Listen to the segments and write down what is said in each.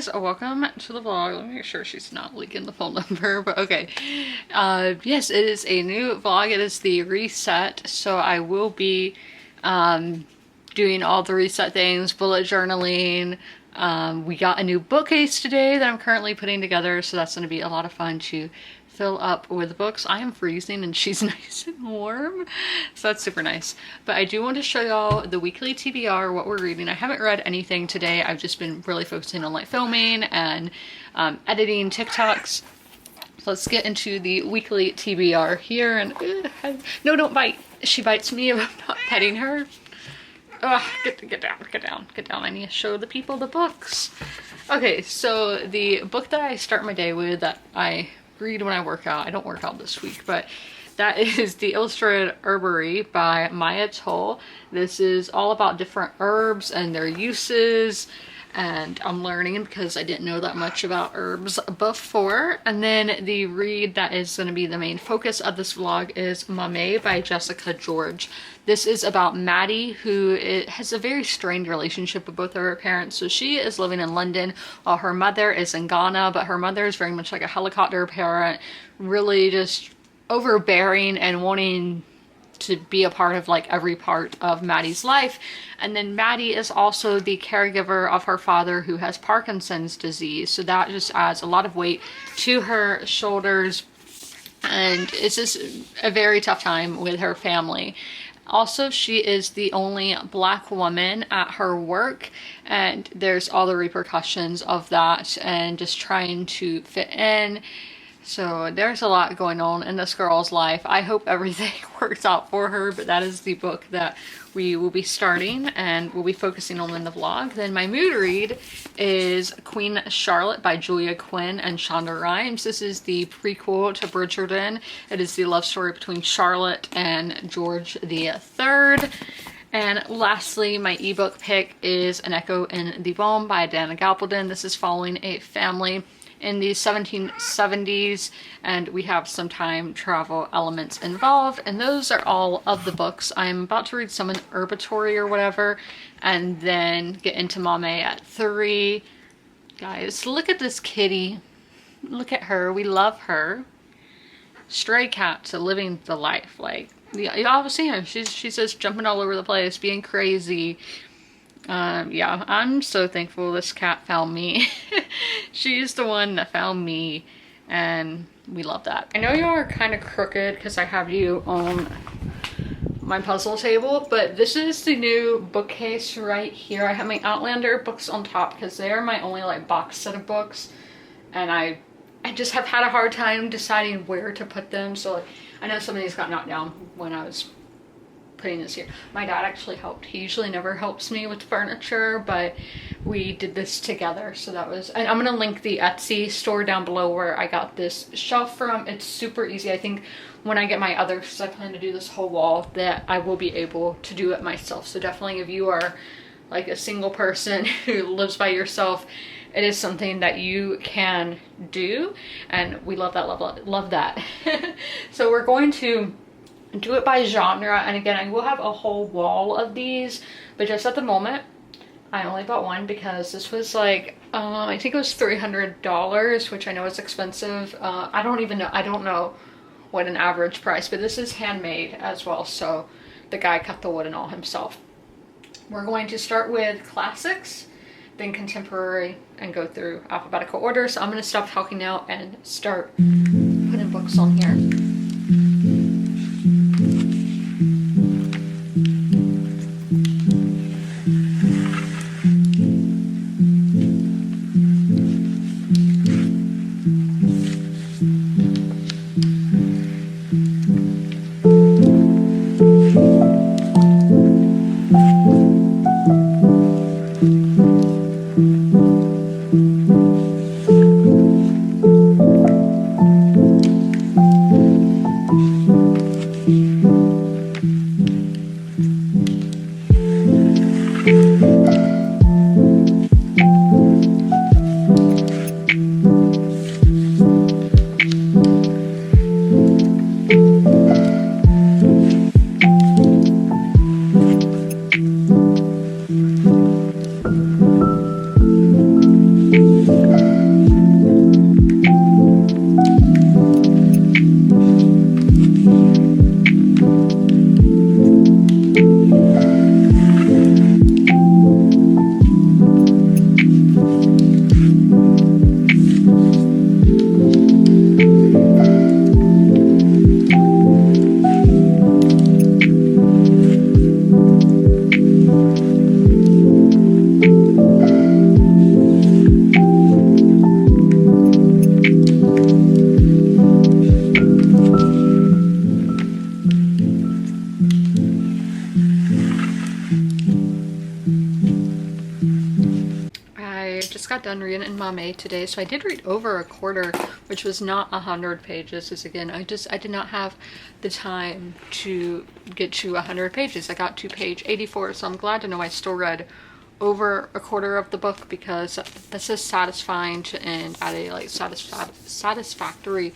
guys, welcome to the vlog. Let me make sure she's not leaking the phone number, but okay. Yes, it is a new vlog. It is the reset, so I will be doing all the reset things, bullet journaling. We got a new bookcase today that I'm currently putting together, so that's going to be a lot of fun to fill up with books. I am freezing and she's nice and warm, so that's super nice. But I do want to show y'all the weekly TBR, what we're reading. I haven't read anything today. I've just been really focusing on like filming and editing TikToks. So let's get into the weekly TBR here. And no, don't bite. She bites me if I'm not petting her. Ugh, get down. I need to show the people the books. Okay, so the book that I start my day with, that I read when I work out. I don't work out this week, but that is The Illustrated Herbery by Maame. This is all about different herbs and their uses, and I'm learning because I didn't know that much about herbs before. And then the read that is going to be the main focus of this vlog is Maame by Jessica George. This is about Maddie, who has a very strained relationship with both of her parents. So she is living in London while her mother is in Ghana, but her mother is very much like a helicopter parent, really just overbearing and wanting to be a part of like every part of Maddie's life. And then Maddie is also the caregiver of her father, who has Parkinson's disease. So that just adds a lot of weight to her shoulders. And it's just a very tough time with her family. Also, she is the only Black woman at her work, and there's all the repercussions of that and just trying to fit in. So there's a lot going on in this girl's life. I hope everything works out for her, but that is the book that we will be starting and we'll be focusing on in the vlog. Then my mood read is Queen Charlotte by Julia Quinn and Shonda Rhimes. This is the prequel to Bridgerton. It is the love story between Charlotte and George III. And lastly, my ebook pick is An Echo in the Balm by Dana Gabaldon. This is following a family in the 1770s, and we have some time travel elements involved, and those are all of the books. I'm about to read some in Herbatory or whatever, and then get into Maame at 3. Guys, look at this kitty. Look at her. We love her. Stray cats are living the life. Like, y'all see her. She's just jumping all over the place, being crazy. Yeah, I'm so thankful this cat found me. She's the one that found me, and we love that. I know y'all are kind of crooked because I have you on my puzzle table, but this is the new bookcase right here. I have my Outlander books on top because they are my only like box set of books, and I just have had a hard time deciding where to put them. So like, I know some of these got knocked down when I was putting this here. My dad actually helped. He usually never helps me with furniture, but we did this together. So that was, and I'm gonna link the Etsy store down below where I got this shelf from. It's super easy. I think when I get my others, because I plan to do this whole wall, that I will be able to do it myself. So definitely, if you are like a single person who lives by yourself, it is something that you can do, and we love that, love that. So we're going to do it by genre, and again, I will have a whole wall of these, but just at the moment I only bought one because this was like I think it was $300, which I know is expensive. I don't know what an average price, but this is handmade as well, so the guy cut the wood and all himself. We're going to start with classics, then contemporary, and go through alphabetical order. So I'm going to stop talking now and start putting books on here. done reading in Maame today, so I did read over a quarter, which was not 100 pages, because again, I did not have the time to get to 100 pages. I got to page 84, so I'm glad to know I still read over a quarter of the book, because this is satisfying to end at a like satisfactory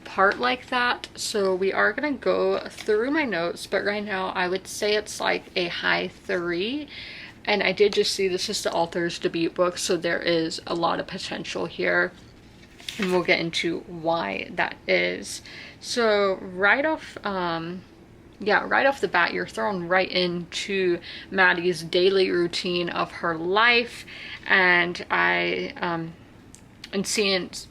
part like that. So we are gonna go through my notes, but right now I would say it's like a high 3. And I did just see this is the author's debut book, so there is a lot of potential here, and we'll get into why that is. So right off the bat, you're thrown right into Maddie's daily routine of her life, and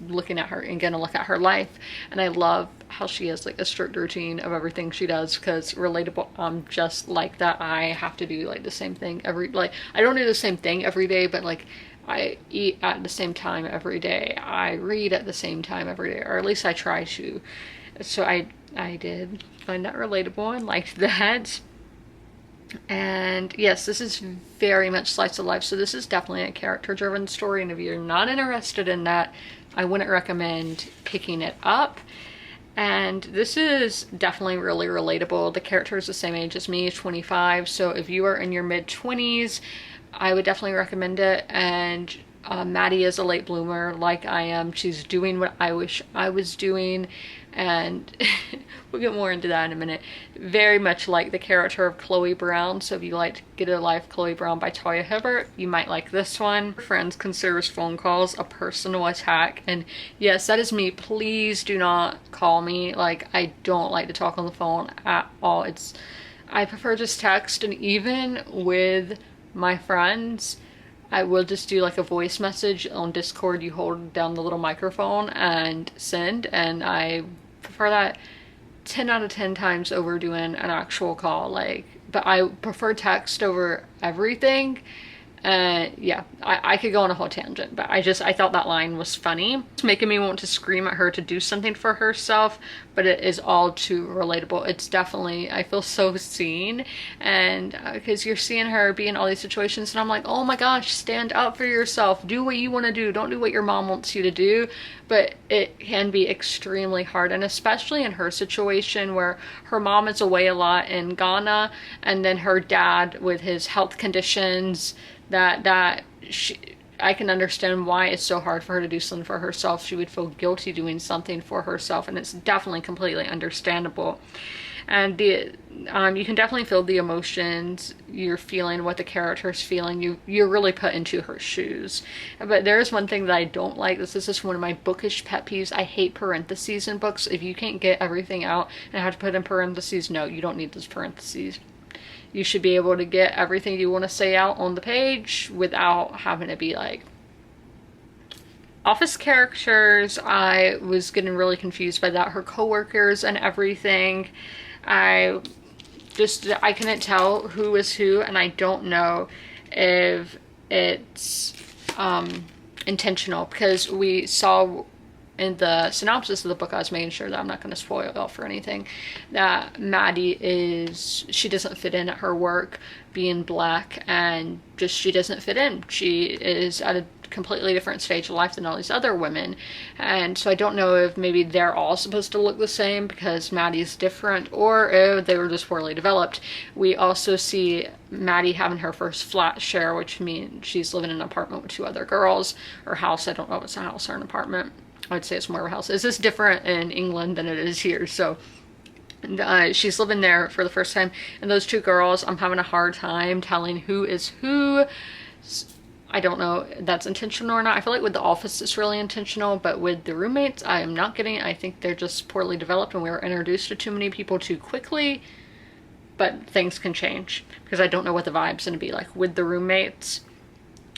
looking at her and gonna look at her life, and I love how she has like a strict routine of everything she does, because relatable. Just like that, I have to do like the same thing I don't do the same thing every day, but like I eat at the same time every day, I read at the same time every day, or at least I try to. So I did find that relatable and liked that. And yes, this is very much slice of life, so this is definitely a character driven story, and if you're not interested in that, I wouldn't recommend picking it up. And this is definitely really relatable. The character is the same age as me, 25, so if you are in your mid-20s, I would definitely recommend it. And Maddie is a late bloomer like I am. She's doing what I wish I was doing, and we'll get more into that in a minute. Very much like the character of Chloe Brown, so if you like Get a Life, Chloe Brown by Talia Hibbert, you might like this one. Friends considers phone calls a personal attack, and yes, that is me. Please do not call me. Like, I don't like to talk on the phone at all. I prefer just text, and even with my friends, I will just do like a voice message on Discord. You hold down the little microphone and send, and I prefer that 10 out of 10 times over doing an actual call. Like, but I prefer text over everything. Yeah, I could go on a whole tangent, but I thought that line was funny. It's making me want to scream at her to do something for herself, but it is all too relatable. It's definitely, I feel so seen, and because you're seeing her be in all these situations, and I'm like, oh my gosh, stand up for yourself, do what you want to do, don't do what your mom wants you to do. But it can be extremely hard, and especially in her situation where her mom is away a lot in Ghana, and then her dad with his health conditions, I can understand why it's so hard for her to do something for herself. She would feel guilty doing something for herself, and it's definitely completely understandable. And you can definitely feel the emotions you're feeling, what the character's feeling. You're really put into her shoes. But there is one thing that I don't like. This is just one of my bookish pet peeves. I hate parentheses in books. If you can't get everything out and have to put in parentheses, no, you don't need those parentheses. You should be able to get everything you want to say out on the page without having to be like... Office characters, I was getting really confused by that. Her coworkers and everything. I couldn't tell who is who, and I don't know if it's intentional, because we saw in the synopsis of the book, I was making sure that I'm not going to spoil it for anything, that Maddie she doesn't fit in at her work, being black, and just she doesn't fit in. She is at a completely different stage of life than all these other women, and so I don't know if maybe they're all supposed to look the same because Maddie's different, or if they were just poorly developed. We also see Maddie having her first flat share, which means she's living in an apartment with 2 other girls, or house. I don't know if it's a house or an apartment. I would say it's more of a house. Is this different in England than it is here? So she's living there for the first time, and those 2 girls, I'm having a hard time telling who is who. I don't know if that's intentional or not. I feel like with The Office it's really intentional, but with the roommates, I am not getting it. I think they're just poorly developed, and we were introduced to too many people too quickly. But things can change, because I don't know what the vibe's going to be like with the roommates.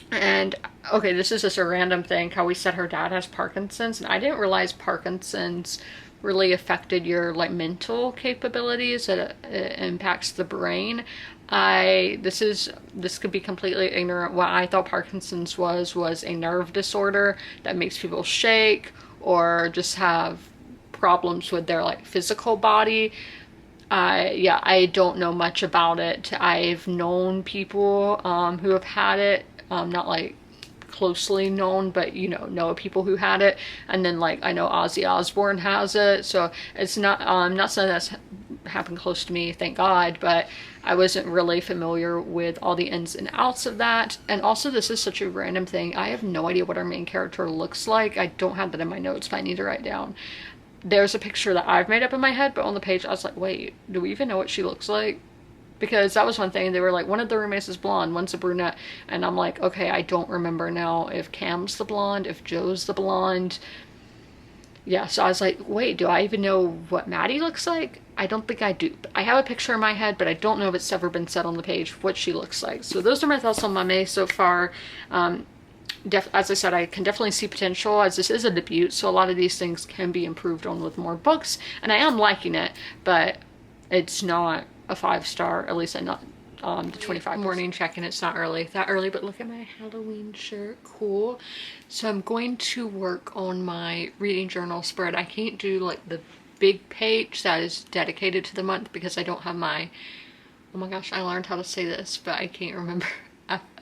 And okay, this is just a random thing, how we said her dad has Parkinson's, and I didn't realize Parkinson's really affected your like mental capabilities, that it impacts the brain. This could be completely ignorant. What I thought Parkinson's was a nerve disorder that makes people shake or just have problems with their like physical body. Yeah, I don't know much about it. I've known people who have had it, not like closely known, but you know people who had it. And then like I know Ozzy Osbourne has it, so it's not not something that's happened close to me, thank God, but I wasn't really familiar with all the ins and outs of that. And also, this is such a random thing. I have no idea what our main character looks like. I don't have that in my notes, but I need to write down. There's a picture that I've made up in my head, but on the page I was like, wait, do we even know what she looks like? Because that was one thing. They were like, one of the roommates is blonde, one's a brunette. And I'm like, okay, I don't remember now if Cam's the blonde, if Joe's the blonde. Yeah, so I was like, wait, do I even know what Maddie looks like? I don't think I do. I have a picture in my head, but I don't know if it's ever been said on the page what she looks like. So those are my thoughts on Maame so far. As I said, I can definitely see potential, as this is a debut, so a lot of these things can be improved on with more books, and I am liking it, but it's not a 5-star, at least I'm not the 25 morning check-in. It's not that early, but look at my Halloween shirt, cool. So I'm going to work on my reading journal spread. I can't do like the big page that is dedicated to the month because I don't have my, oh my gosh, I learned how to say this, but I can't remember,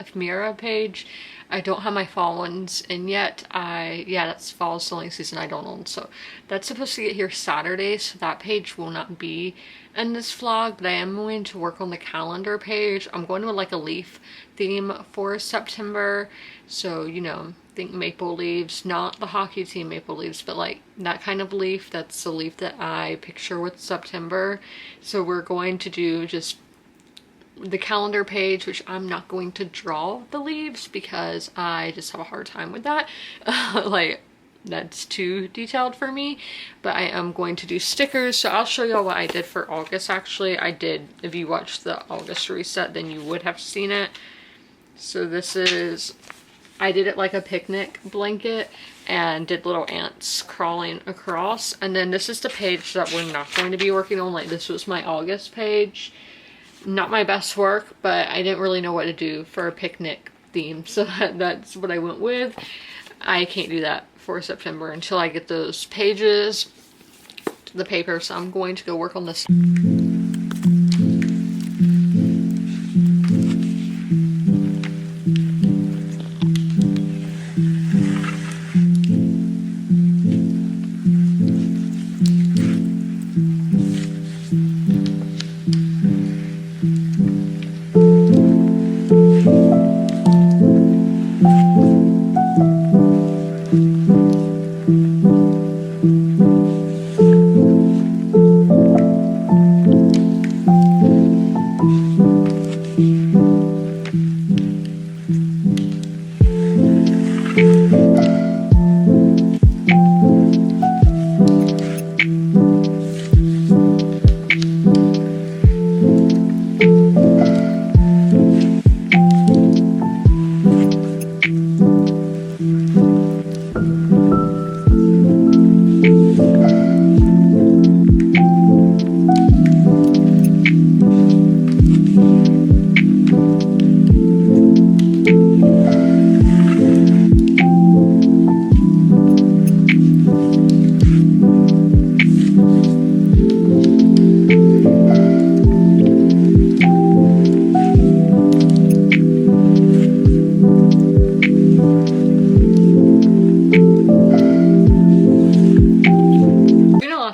ephemera page. I don't have my fall ones in yet. Yeah, that's fall selling season I don't own, so that's supposed to get here Saturday, so that page will not be in this vlog, but I am going to work on the calendar page. I'm going to like a leaf theme for September, so you know, think maple leaves, not the hockey team maple leaves, but like that kind of leaf. That's the leaf that I picture with September. So we're going to do just the calendar page, which I'm not going to draw the leaves because I just have a hard time with that. Like that's too detailed for me, but I am going to do stickers. So I'll show y'all what I did for August. Actually, I did, if you watched the August reset, then you would have seen it. So this is, I did it like a picnic blanket and did little ants crawling across. And then this is the page that we're not going to be working on. Like this was my August page. Not my best work, but I didn't really know what to do for a picnic theme, so that's what I went with. I can't do that for September until I get those pages to the paper, so I'm going to go work on this.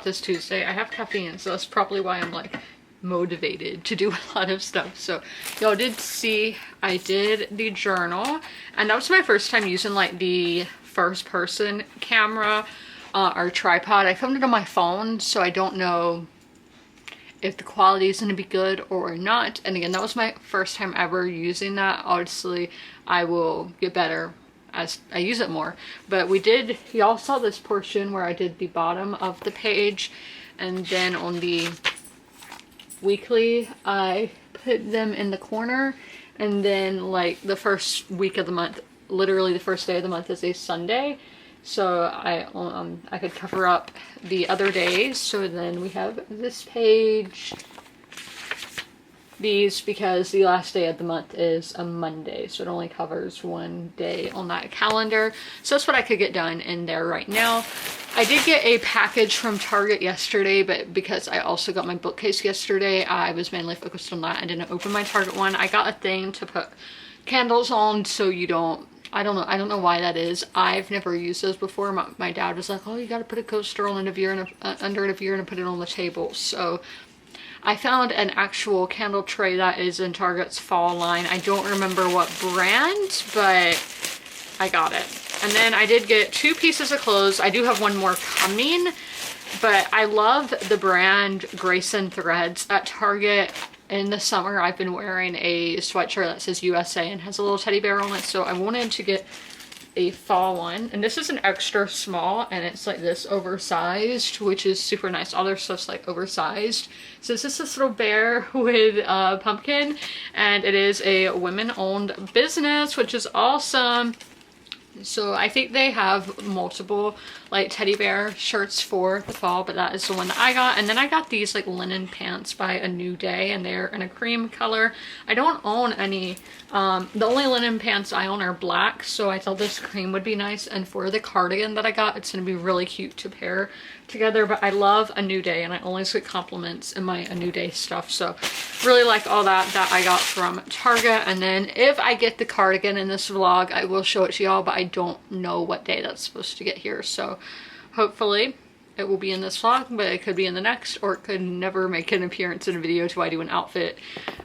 This Tuesday. I have caffeine, so that's probably why I'm like motivated to do a lot of stuff. So y'all did see I did the journal, and that was my first time using like the first person camera or tripod. I filmed it on my phone, so I don't know if the quality is going to be good or not. And again, that was my first time ever using that. Obviously I will get better as I use it more, but y'all saw this portion where I did the bottom of the page, and then on the weekly I put them in the corner, and then like the first week of the month, literally the first day of the month is a Sunday, so I could cover up the other days. So then we have this page, these, because the last day of the month is a Monday, so it only covers one day on that calendar. So that's what I could get done in there right now. I did get a package from Target yesterday, but because I also got my bookcase yesterday, I was mainly focused on that. I didn't open my Target one. I got a thing to put candles on so you don't I don't know why that is. I've never used those before. My dad was like, oh, you got to put a coaster on a veer and under a veer and put it on the table. So I found an actual candle tray that is in Target's fall line. I don't remember what brand, but I got it. And then I did get 2 pieces of clothes. I do have one more coming, but I love the brand Grayson Threads at Target. In the summer, I've been wearing a sweatshirt that says USA and has a little teddy bear on it, so I wanted to get a fall one. And this is an extra small, and it's like this oversized, which is super nice. All their stuff's like oversized. So it's just this little bear with a pumpkin, and it is a women-owned business, which is awesome. So I think they have multiple like teddy bear shirts for the fall, but that is the one that I got. And then I got these like linen pants by A New Day, and they're in a cream color. I don't own any. The only linen pants I own are black, so I thought this cream would be nice. And for the cardigan that I got, it's going to be really cute to pair together. But I love A New Day, and I always get compliments in my A New Day stuff, so really like all that I got from Target. And then if I get the cardigan in this vlog, I will show it to y'all, but I don't know what day that's supposed to get here, so hopefully it will be in this vlog, but it could be in the next, or it could never make an appearance in a video till I do an outfit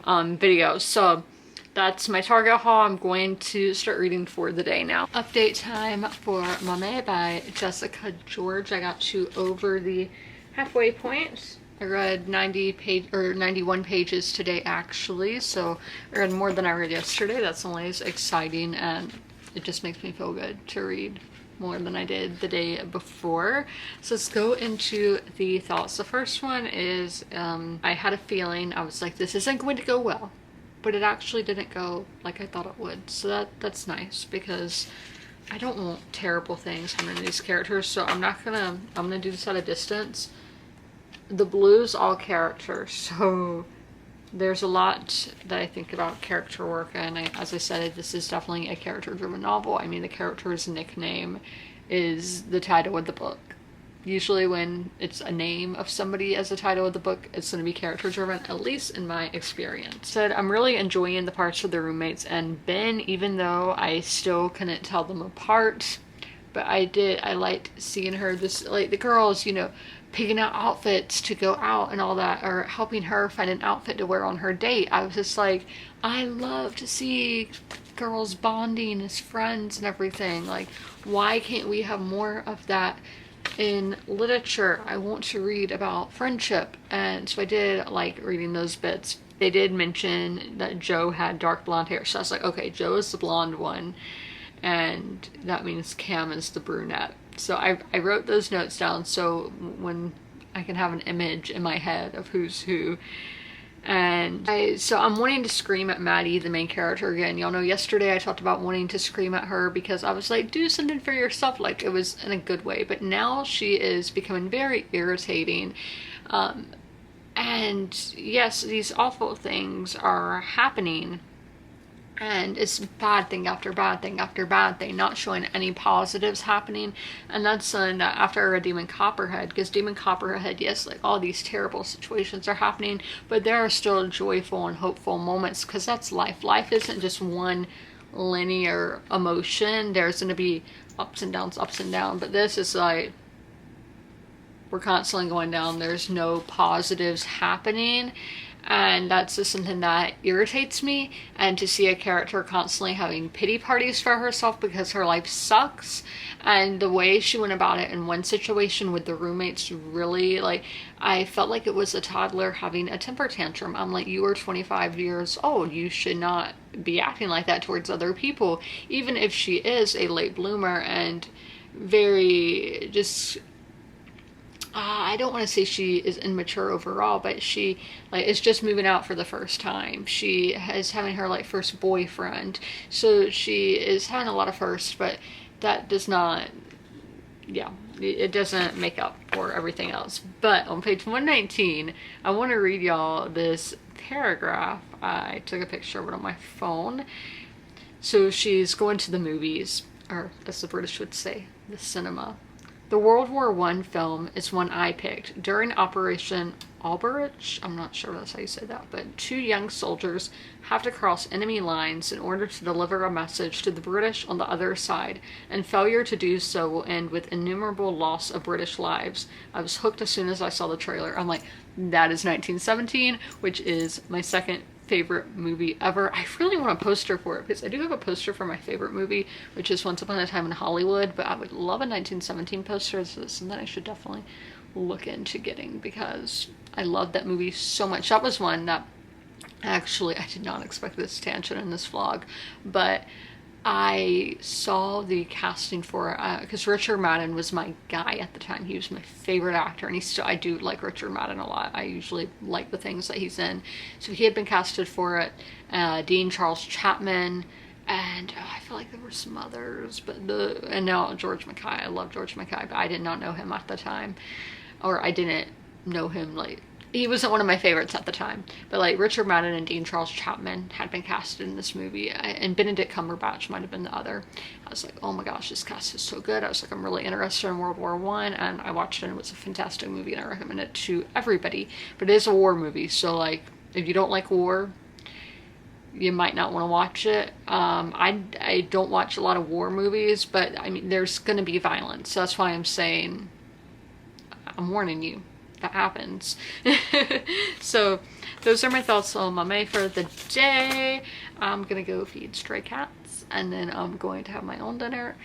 video. So that's my Target haul. I'm going to start reading for the day now. Update time for Maame by Jessica George. I got to over the halfway point. I read 91 pages today actually, so I read more than I read yesterday. That's always exciting, and it just makes me feel good to read more than I did the day before. So let's go into the thoughts. The first one is I had a feeling, I was like, this isn't going to go well, but it actually didn't go like I thought it would. So that's nice, because I don't want terrible things happening to these characters, so I'm gonna do this at a distance. The blue's all character, so there's a lot that I think about character work, and as I said, this is definitely a character-driven novel. I mean, the character's nickname is the title of the book. Usually when it's a name of somebody as the title of the book, it's going to be character-driven, at least in my experience. Said, I'm really enjoying the parts of the roommates and Ben, even though I still couldn't tell them apart. But I liked seeing her, like the girls, you know, picking out outfits to go out and all that, or helping her find an outfit to wear on her date. I was just like, I love to see girls bonding as friends and everything. Like, why can't we have more of that in literature? I want to read about friendship, and so I did like reading those bits. They did mention that Joe had dark blonde hair, so I was like, okay, Joe is the blonde one, and that means Cam is the brunette. So I wrote those notes down so when I can have an image in my head of who's who. And so I'm wanting to scream at Maddie, the main character, again. Y'all know yesterday I talked about wanting to scream at her because I was like, do something for yourself. Like, it was in a good way. But now she is becoming very irritating. And yes, these awful things are happening. And it's bad thing after bad thing after bad thing, not showing any positives happening. And that's something that after I read Demon Copperhead, because Demon Copperhead, yes, like all these terrible situations are happening, but there are still joyful and hopeful moments, because that's life. Life isn't just one linear emotion. There's going to be ups and downs, but this is like, we're constantly going down. There's no positives happening. And that's just something that irritates me. And to see a character constantly having pity parties for herself because her life sucks, and the way she went about it in one situation with the roommates, really, like, I felt like it was a toddler having a temper tantrum. I'm like, you are 25 years old. You should not be acting like that towards other people, even if she is a late bloomer and very just... I don't want to say she is immature overall, but she like is just moving out for the first time. She is having her like first boyfriend, so she is having a lot of firsts, but that does not, yeah, it doesn't make up for everything else. But on page 119, I want to read y'all this paragraph. I took a picture of it on my phone. So she's going to the movies, or as the British would say, the cinema. The World War I film is one I picked. During Operation Alberich, I'm not sure that's how you say that, but two young soldiers have to cross enemy lines in order to deliver a message to the British on the other side, and failure to do so will end with innumerable loss of British lives. I was hooked as soon as I saw the trailer. I'm like, that is 1917, which is my second favorite movie ever. I really want a poster for it because I do have a poster for my favorite movie, which is Once Upon a Time in Hollywood, but I would love a 1917 poster. So it's something I should definitely look into getting because I love that movie so much. That was one that actually I did not expect this tangent in this vlog, but I saw the casting for it because Richard Madden was my guy at the time. He was my favorite actor, and I do like Richard Madden a lot. I usually like the things that he's in. So he had been casted for it. Dean Charles Chapman, and I feel like there were some others, and now George Mackay. I love George Mackay, but I did not know him at the time, or I didn't know him like. He wasn't one of my favorites at the time, but like Richard Madden and Dean Charles Chapman had been casted in this movie, and Benedict Cumberbatch might have been the other. I was like, oh my gosh, this cast is so good. I was like, I'm really interested in World War I, and I watched it and it was a fantastic movie, and I recommend it to everybody. But it is a war movie, so like if you don't like war, you might not want to watch it. I don't watch a lot of war movies, but I mean there's gonna be violence, so that's why I'm saying, I'm warning you. That happens. So those are my thoughts on Maame for the day. I'm gonna go feed stray cats, and then I'm going to have my own dinner.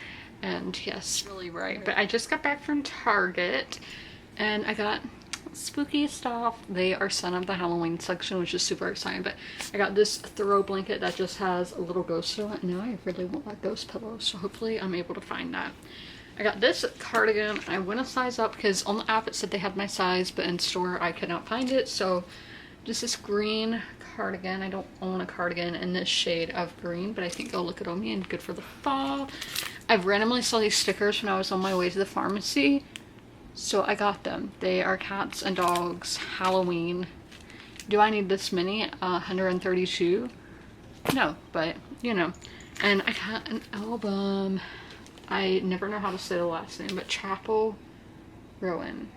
And yes, really right, but I just got back from Target and I got spooky stuff. They are son of the Halloween section, which is super exciting, but I got this throw blanket that just has a little ghost on it. Now I really want that ghost pillow, so hopefully I'm able to find that. I got this cardigan. I went a size up because on the app it said they had my size, but in store I could not find it. So just this green cardigan. I don't own a cardigan in this shade of green, but I think it'll look good on me and good for the fall. I've randomly saw these stickers when I was on my way to the pharmacy, so I got them. They are cats and dogs Halloween. Do I need this many? 132? No, but you know. And I got an album. I never know how to say the last name, but Chapel Rowan.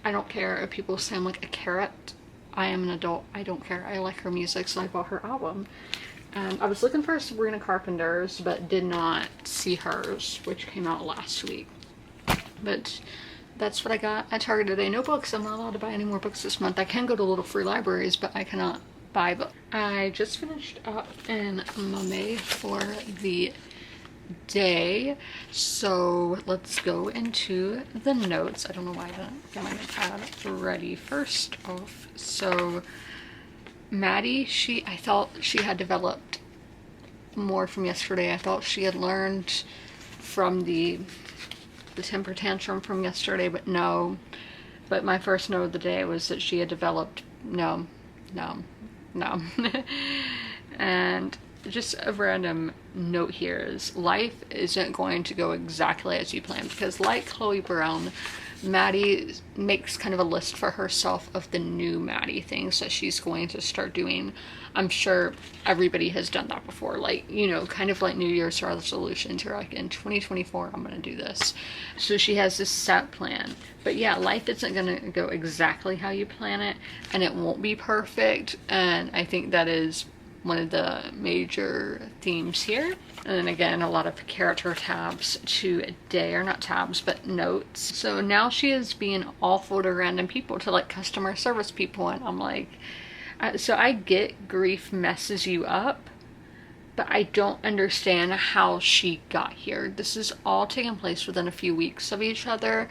I don't care if people say I'm like a carrot. I am an adult. I don't care. I like her music, so I bought her album. I was looking for Sabrina Carpenter's, but did not see hers, which came out last week. But that's what I got at Target today. No books. I'm not allowed to buy any more books this month. I can go to little free libraries, but I cannot buy books. I just finished up in Maame for the day, so let's go into the notes. I don't know why I didn't get my notepad ready first off. So Maddie, I thought she had developed more from yesterday. I thought she had learned from the temper tantrum from yesterday, but no. But my first note of the day was that she had developed no. And just a random note here is life isn't going to go exactly as you planned, because like Chloe Brown, Maddie makes kind of a list for herself of the new Maddie things that she's going to start doing. I'm sure everybody has done that before, like, you know, kind of like New Year's resolutions. You're like, in 2024 I'm gonna do this. So she has this set plan. But yeah, life isn't gonna go exactly how you plan it, and it won't be perfect, and I think that is one of the major themes here. And then again, a lot of character tabs today, or not tabs, but notes. So now she is being awful to random people, to like customer service people, and I'm like, so I get grief messes you up, but I don't understand how she got here. This is all taking place within a few weeks of each other.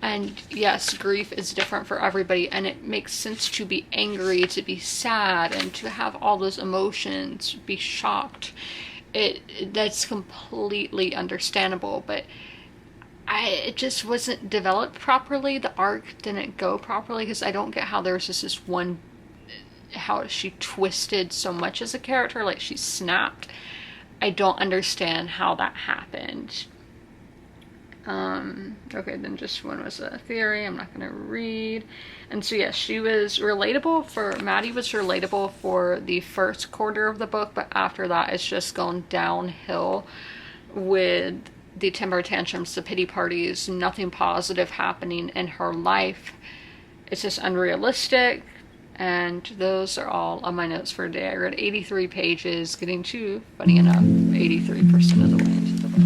And yes, grief is different for everybody, and it makes sense to be angry, to be sad, and to have all those emotions, be shocked. That's completely understandable, but it just wasn't developed properly. The arc didn't go properly, because I don't get how there's just this one, how she twisted so much as a character, like she snapped. I don't understand how that happened. Okay, then just one was a theory I'm not gonna read. And so yes, she was relatable Maddie was relatable for the first quarter of the book, but after that it's just gone downhill with the temper tantrums, the pity parties, nothing positive happening in her life. it's just unrealistic. And those are all on my notes for today. I read 83 pages, getting to, funny enough, 83% of the way into the book.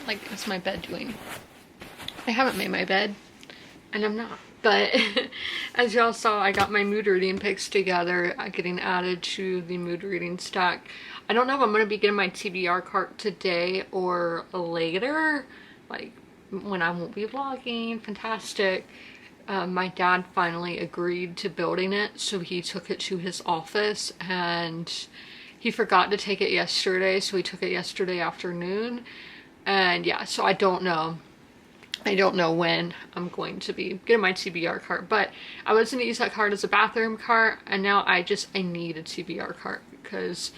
Like, what's my bed doing? I haven't made my bed, and I'm not. But as y'all saw, I got my mood reading picks together, getting added to the mood reading stack. I don't know if I'm going to be getting my TBR cart today or later, like when I won't be vlogging. Fantastic. My dad finally agreed to building it, so he took it to his office, and he forgot to take it yesterday, so he took it yesterday afternoon. And yeah, so I don't know when I'm going to be getting my TBR cart, but I was going to use that cart as a bathroom cart, and now I need a TBR cart because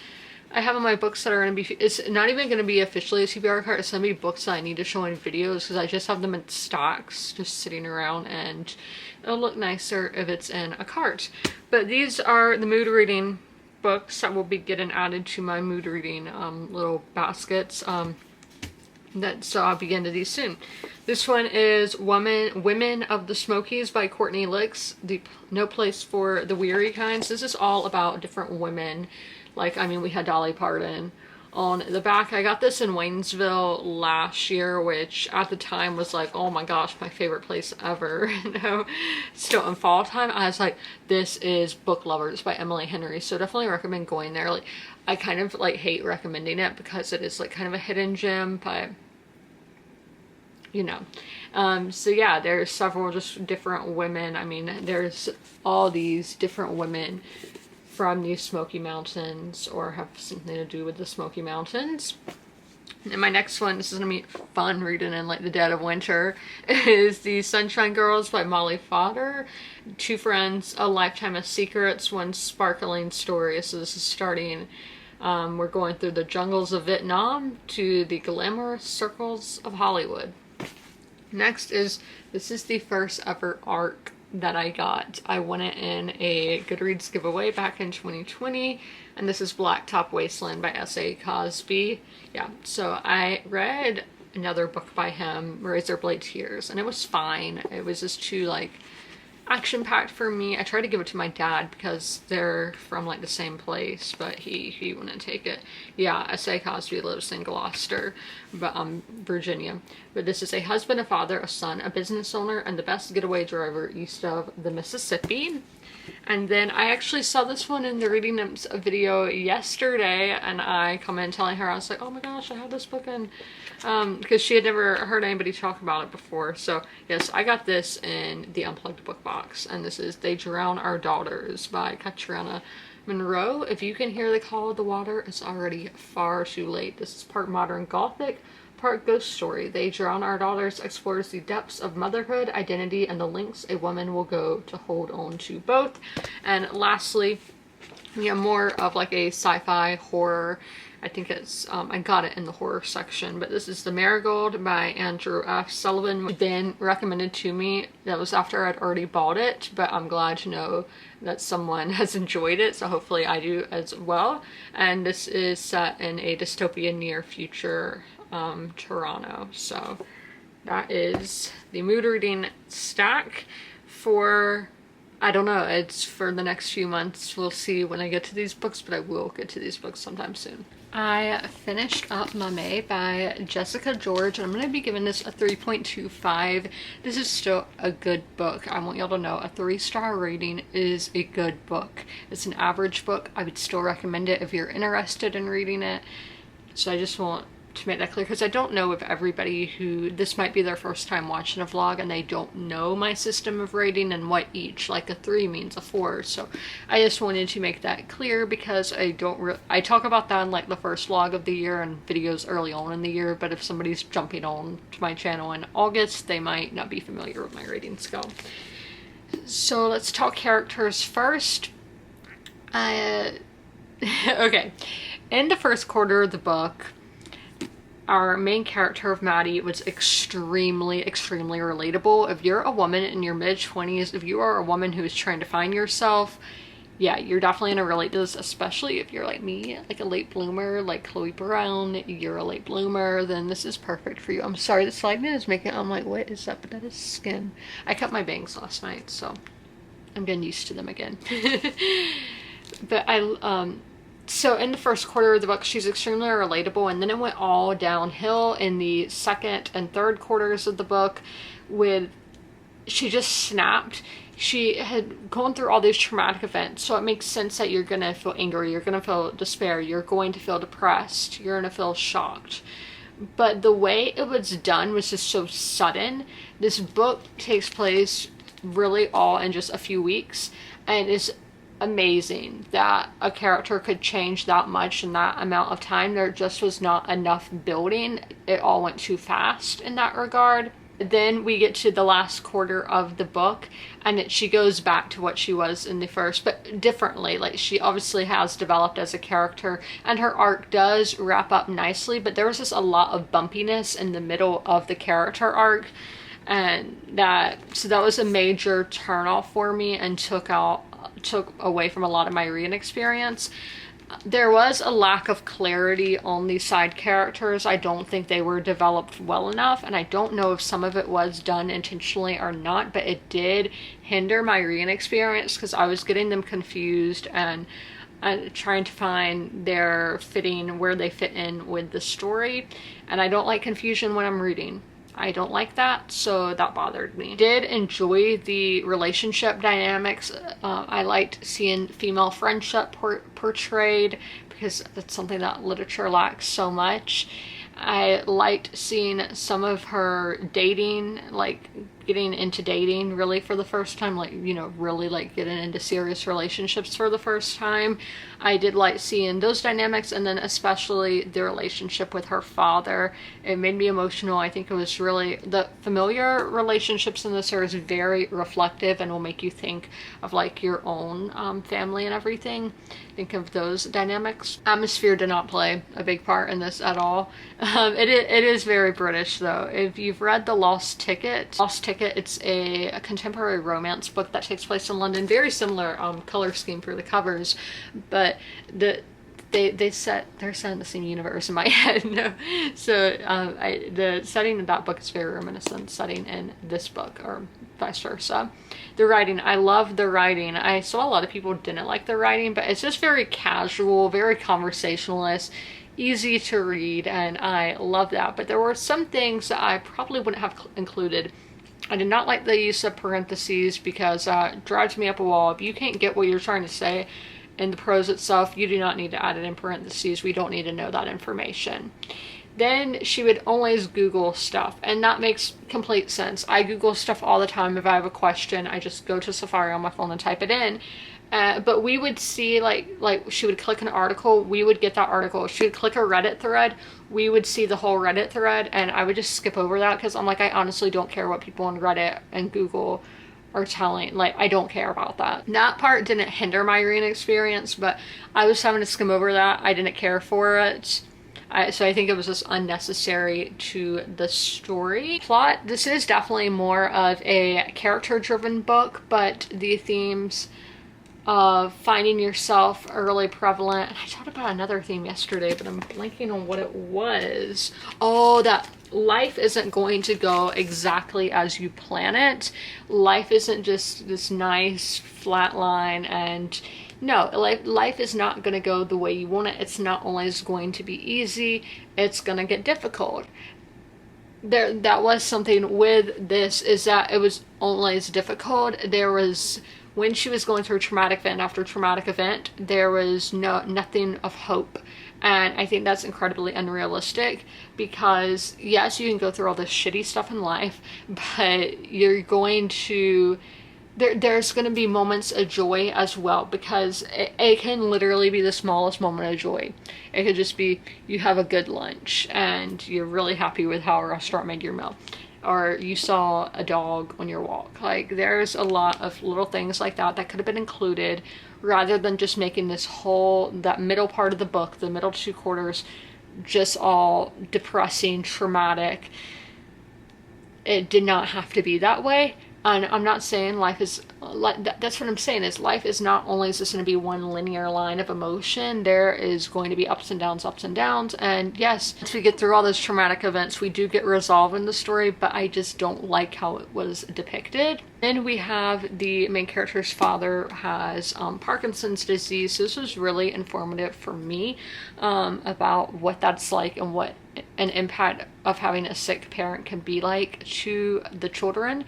I have all my books that are going to be, it's not even going to be officially a TBR cart, it's going to be books that I need to show in videos because I just have them in stocks just sitting around, and it'll look nicer if it's in a cart. But these are the mood reading books that will be getting added to my mood reading little baskets. So I'll be into these soon. This one is Women of the Smokies by Courtney Licks. No Place for the Weary Kinds. This is all about different women. Like, I mean, we had Dolly Parton on the back. I got this in Waynesville last year, which at the time was like, oh my gosh, my favorite place ever. You know, still in fall time, I was like, this is Book Lovers by Emily Henry. So definitely recommend going there. Like, I kind of like hate recommending it because it is like kind of a hidden gem, but you know. So yeah, there's several just different women. I mean, there's all these different women from the Smoky Mountains or have something to do with the Smoky Mountains. And my next one, this is gonna be fun reading in like the dead of winter, is The Sunshine Girls by Molly Fodder. Two friends, a lifetime of secrets, one sparkling story. So this is starting, we're going through the jungles of Vietnam to the glamorous circles of Hollywood. Next is, this is the first ever ARC that I got. I won it in a Goodreads giveaway back in 2020, and this is Blacktop Wasteland by S.A. Cosby. Yeah, so I read another book by him, Razorblade Tears, and it was fine. It was just too like action-packed for me. I tried to give it to my dad because they're from like the same place, but he wouldn't take it. Yeah, S.A. Cosby lives in Gloucester, but Virginia. But this is a husband, a father, a son, a business owner, and the best getaway driver east of the Mississippi. And then I actually saw this one in the reading video yesterday, and I commented telling her, I was like, oh my gosh, I have this book in, because she had never heard anybody talk about it before. So yes, I got this in the Unplugged book box, and this is They Drown Our Daughters by Katrina Monroe. If you can hear the call of the water, it's already far too late. This is part modern gothic, part ghost story. The Age Around Our Daughters explores the depths of motherhood, identity, and the lengths a woman will go to hold on to both. And lastly, we have more of like a sci-fi horror. I think it's, I got it in the horror section, but this is The Marigold by Andrew F. Sullivan. Been recommended to me. That was after I'd already bought it, but I'm glad to know that someone has enjoyed it, so hopefully I do as well. And this is set in a dystopian near future Toronto. So that is the mood reading stack for, I don't know, it's for the next few months. We'll see when I get to these books, but I will get to these books sometime soon. I finished up Maame by Jessica George, and I'm going to be giving this a 3.25. This is still a good book. I want y'all to know a 3-star rating is a good book. It's an average book. I would still recommend it if you're interested in reading it. So I just want to make that clear, because I don't know if everybody who, this might be their first time watching a vlog and they don't know my system of rating and what each, like a 3 means a 4. So I just wanted to make that clear, because I talk about that in like the first vlog of the year and videos early on in the year, but if somebody's jumping on to my channel in August, they might not be familiar with my rating scale. So let's talk characters first. Okay, in the first quarter of the book, our main character of Maddie was extremely relatable. If you're a woman in your mid-20s, if you are a woman who is trying to find yourself, yeah, you're definitely gonna relate to this, especially if you're like me, like a late bloomer, like Chloe Brown, you're a late bloomer, then this is perfect for you. I'm sorry, this lighting is making, I'm like, what is that? But that is skin. I cut my bangs last night, so I'm getting used to them again. But so in the first quarter of the book, she's extremely relatable, and then it went all downhill in the second and third quarters of the book with, she just snapped. She had gone through all these traumatic events, so it makes sense that you're gonna feel angry, you're gonna feel despair, you're going to feel depressed, you're gonna feel shocked. But the way it was done was just so sudden. This book takes place really all in just a few weeks, and it's amazing that a character could change that much in that amount of time. There just was not enough building. It all went too fast in that regard. Then we get to the last quarter of the book, and she goes back to what she was in the first, but differently. Like, she obviously has developed as a character, and her arc does wrap up nicely, but there was just a lot of bumpiness in the middle of the character arc, and that was a major turnoff for me and took away from a lot of my reading experience. There was a lack of clarity on these side characters. I don't think they were developed well enough, and I don't know if some of it was done intentionally or not, but it did hinder my reading experience because I was getting them confused and trying to find their fitting, where they fit in with the story, and I don't like confusion when I'm reading. I don't like that, so that bothered me. Did enjoy the relationship dynamics. I liked seeing female friendship portrayed, because that's something that literature lacks so much. I liked seeing some of her dating, like getting into dating really for the first time, like, you know, really like getting into serious relationships for the first time. I did like seeing those dynamics, and then especially the relationship with her father. It made me emotional. I think it was really, the familiar relationships in this are very reflective and will make you think of like your own family and everything. Think of those dynamics. Atmosphere did not play a big part in this at all. It is very British though. If you've read The Lost Ticket, it's a contemporary romance book that takes place in London. Very similar color scheme for the covers, but they're set in the same universe in my head. No. So the setting of that book is very reminiscent setting in this book, or vice versa. The writing, I love the writing. I saw a lot of people didn't like the writing, but it's just very casual, very conversationalist, easy to read, and I love that. But there were some things that I probably wouldn't have included. I did not like the use of parentheses, because it drives me up a wall. If you can't get what you're trying to say in the prose itself, you do not need to add it in parentheses. We don't need to know that information. Then she would always Google stuff, and that makes complete sense. I Google stuff all the time. If I have a question, I just go to Safari on my phone and type it in. But we would see like she would click an article, we would get that article. She would click a Reddit thread, we would see the whole Reddit thread, and I would just skip over that because I'm like, I honestly don't care what people on Reddit and Google are telling. Like, I don't care about that. That part didn't hinder my reading experience, but I was having to skim over that. I didn't care for it. So I think it was just unnecessary to the story. Plot, this is definitely more of a character-driven book, but the themes of finding yourself are really prevalent. I talked about another theme yesterday, but I'm blanking on what it was. Oh, that life isn't going to go exactly as you plan it. Life isn't just this nice flat line, and no, life is not going to go the way you want it. It's not always going to be easy. It's going to get difficult. That was something with this, is that it was always difficult. There was, when she was going through traumatic event after traumatic event, there was nothing of hope. And I think that's incredibly unrealistic, because yes, you can go through all this shitty stuff in life, but you're going to, there's going to be moments of joy as well, because it can literally be the smallest moment of joy. It could just be you have a good lunch and you're really happy with how a restaurant made your meal, or you saw a dog on your walk. Like, there's a lot of little things like that that could have been included, rather than just making this whole, that middle part of the book, the middle 2 quarters, just all depressing, traumatic. It did not have to be that way. And I'm not saying life is like that's what I'm saying, is life is not only just going to be one linear line of emotion. There is going to be ups and downs, and yes, once we get through all those traumatic events, we do get resolved in the story, but I just don't like how it was depicted. Then we have the main character's father has Parkinson's disease. So this was really informative for me about what that's like and what an impact of having a sick parent can be like to the children.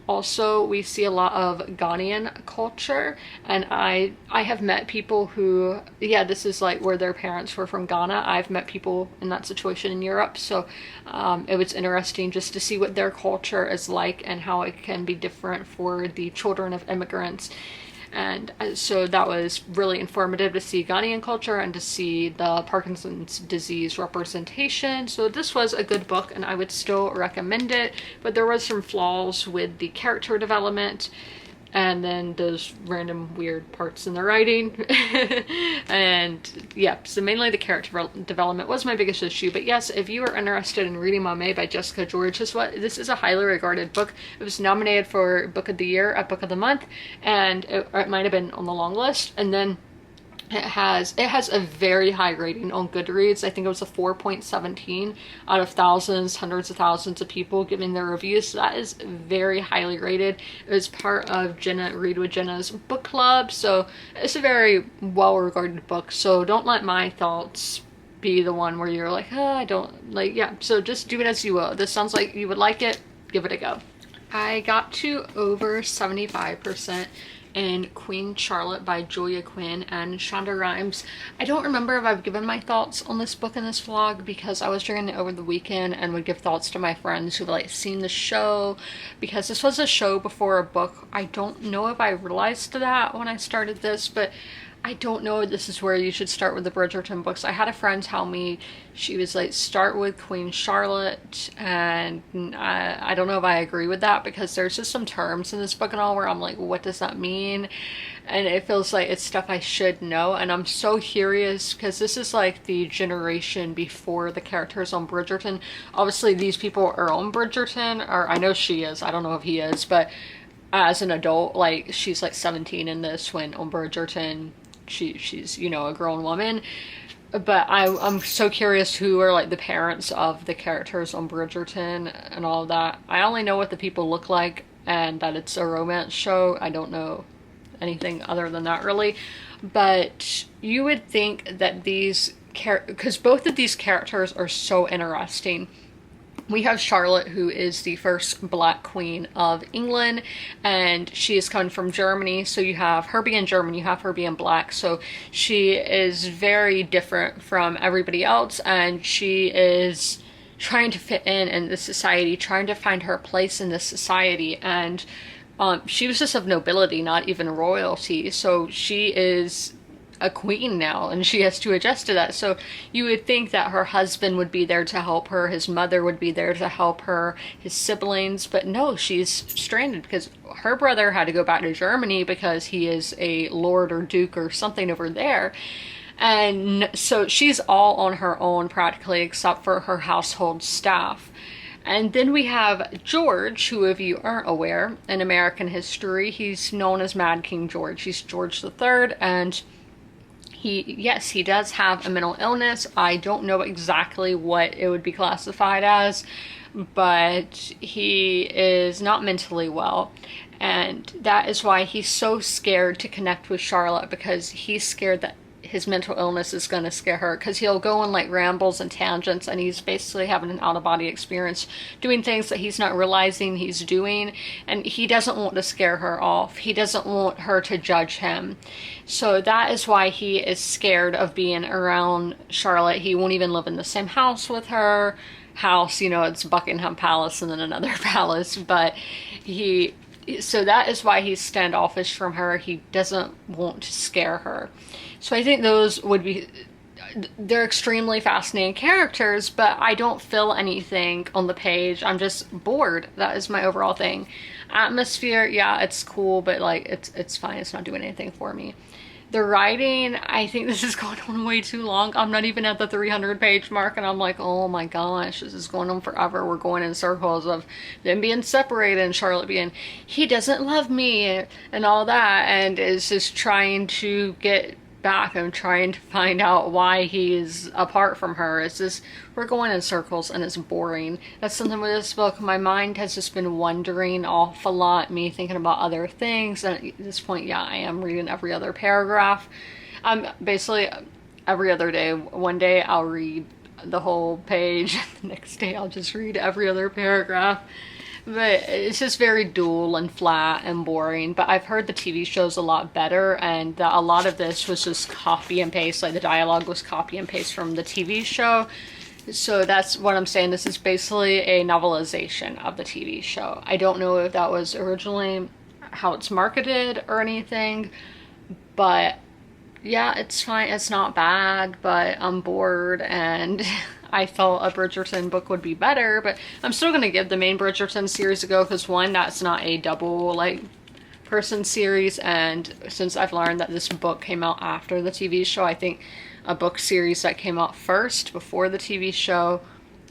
Also, we see a lot of Ghanaian culture, and I have met people who, yeah, this is like where their parents were from Ghana. I've met people in that situation in Europe, so it was interesting just to see what their culture is like and how it can be different for the children of immigrants. And so that was really informative to see Ghanaian culture and to see the Parkinson's disease representation. So this was a good book, and I would still recommend it, but there was some flaws with the character development, and then those random weird parts in the writing. And yeah, so mainly the character development was my biggest issue. But yes, if you are interested in reading Maame by Jessica George, this is a highly regarded book. It was nominated for Book of the Year at Book of the Month, and it might have been on the long list. And then it has a very high rating on Goodreads. I think it was a 4.17 out of thousands, hundreds of thousands of people giving their reviews. So that is very highly rated. It was part of Jenna Read with Jenna's book club, so it's a very well-regarded book. So don't let my thoughts be the one where you're like, oh, I don't like, yeah. So just do it as you will. This sounds like you would like it. Give it a go. I got to over 75% in Queen Charlotte by Julia Quinn and Shonda Rhimes. I don't remember if I've given my thoughts on this book in this vlog, because I was doing it over the weekend and would give thoughts to my friends who've like seen the show, because this was a show before a book. I don't know if I realized that when I started this, but I don't know if this is where you should start with the Bridgerton books. I had a friend tell me, she was like, start with Queen Charlotte, and I don't know if I agree with that, because there's just some terms in this book and all where I'm like, what does that mean? And it feels like it's stuff I should know, and I'm so curious, because this is like the generation before the characters on Bridgerton. Obviously these people are on Bridgerton, or I know she is, I don't know if he is, but as an adult, like, she's like 17 in this, when on Bridgerton she's, you know, a grown woman. But I'm so curious who are like the parents of the characters on Bridgerton and all of that. I only know what the people look like and that it's a romance show. I don't know anything other than that really. But you would think that these because both of these characters are so interesting. We have Charlotte, who is the first Black Queen of England, and she is coming from Germany. So you have her being German, you have her being Black. So she is very different from everybody else, and she is trying to fit in this society, trying to find her place in this society. And she was just of nobility, not even royalty. So she is a queen now, and she has to adjust to that. So you would think that her husband would be there to help her, his mother would be there to help her, his siblings, but no, she's stranded because her brother had to go back to Germany because he is a lord or duke or something over there. And so she's all on her own practically, except for her household staff. And then we have George, who, if you aren't aware, in American history, he's known as Mad King George. He's George the Third, and he does have a mental illness. I don't know exactly what it would be classified as, but he is not mentally well. And that is why he's so scared to connect with Charlotte, because he's scared that his mental illness is going to scare her, because he'll go on like rambles and tangents, and he's basically having an out-of-body experience, doing things that he's not realizing he's doing, and he doesn't want to scare her off. He doesn't want her to judge him. So that is why he is scared of being around Charlotte. He won't even live in the same house with her. House, you know, it's Buckingham Palace and then another palace, but so that is why he's standoffish from her. He doesn't want to scare her. So I think those would be, they're extremely fascinating characters, but I don't feel anything on the page. I'm just bored. That is my overall thing. Atmosphere, yeah, it's cool, but like it's fine. It's not doing anything for me. The writing, I think this is going on way too long. I'm not even at the 300 page mark, and I'm like, oh my gosh, this is going on forever. We're going in circles of them being separated and Charlotte being, he doesn't love me and all that, and is just trying to get back and trying to find out why he's apart from her. It's just, we're going in circles and it's boring. That's something with this book. My mind has just been wandering off a lot, me thinking about other things, and at this point, yeah, I am reading every other paragraph. Basically every other day. One day I'll read the whole page, the next day I'll just read every other paragraph. But it's just very dull and flat and boring. But I've heard the TV show's a lot better, and that a lot of this was just copy and paste. Like the dialogue was copy and paste from the TV show. So that's what I'm saying. This is basically a novelization of the TV show. I don't know if that was originally how it's marketed or anything, but yeah, it's fine. It's not bad, but I'm bored, and I thought a Bridgerton book would be better, but I'm still going to give the main Bridgerton series a go, because one, that's not a double like person series, and since I've learned that this book came out after the TV show, I think a book series that came out first before the TV show,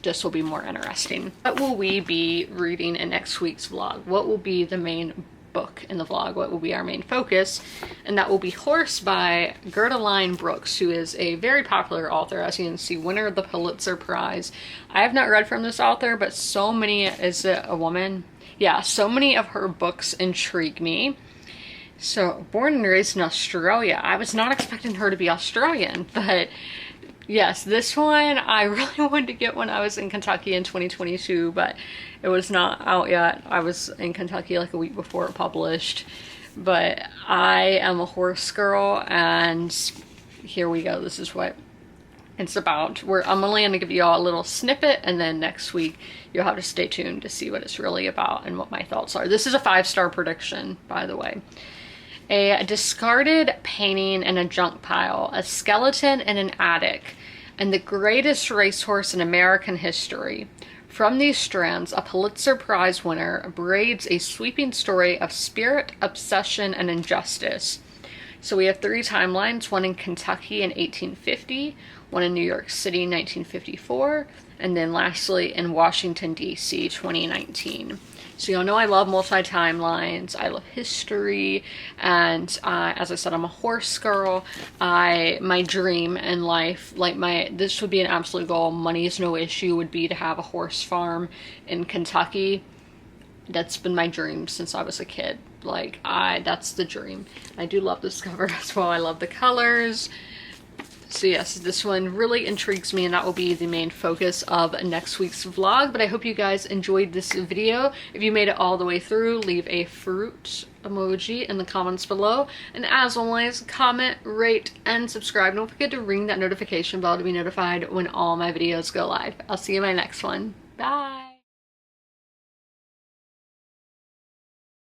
this will be more interesting. What will we be reading in next week's vlog? What will be the main book in the vlog? What will be our main focus? And that will be Horse by Gerda Brooks, who is a very popular author, as you can see, winner of the Pulitzer Prize. I have not read from this author, but so many, is it a woman? Yeah, so many of her books intrigue me. So, born and raised in Australia. I was not expecting her to be Australian, but yes, this one I really wanted to get when I was in Kentucky in 2022, but it was not out yet. I was in Kentucky like a week before it published. But I am a horse girl, and here we go. This is what it's about. I'm only going to give you all a little snippet, and then next week you'll have to stay tuned to see what it's really about and what my thoughts are. This is a 5-star prediction, by the way. A discarded painting in a junk pile, a skeleton in an attic, and the greatest racehorse in American history. From these strands, a Pulitzer Prize winner braids a sweeping story of spirit, obsession, and injustice. So we have 3 timelines, one in Kentucky in 1850, one in New York City in 1954, and then lastly in Washington, D.C. 2019. So y'all know I love multi-timelines, I love history, and as I said, I'm a horse girl. My dream in life, this would be an absolute goal, money is no issue, would be to have a horse farm in Kentucky. That's been my dream since I was a kid. That's the dream. I do love this cover as well. I love the colors. So yes, this one really intrigues me, and that will be the main focus of next week's vlog. But I hope you guys enjoyed this video. If you made it all the way through, leave a fruit emoji in the comments below. And as always, comment, rate, and subscribe. Don't forget to ring that notification bell to be notified when all my videos go live. I'll see you in my next one. Bye!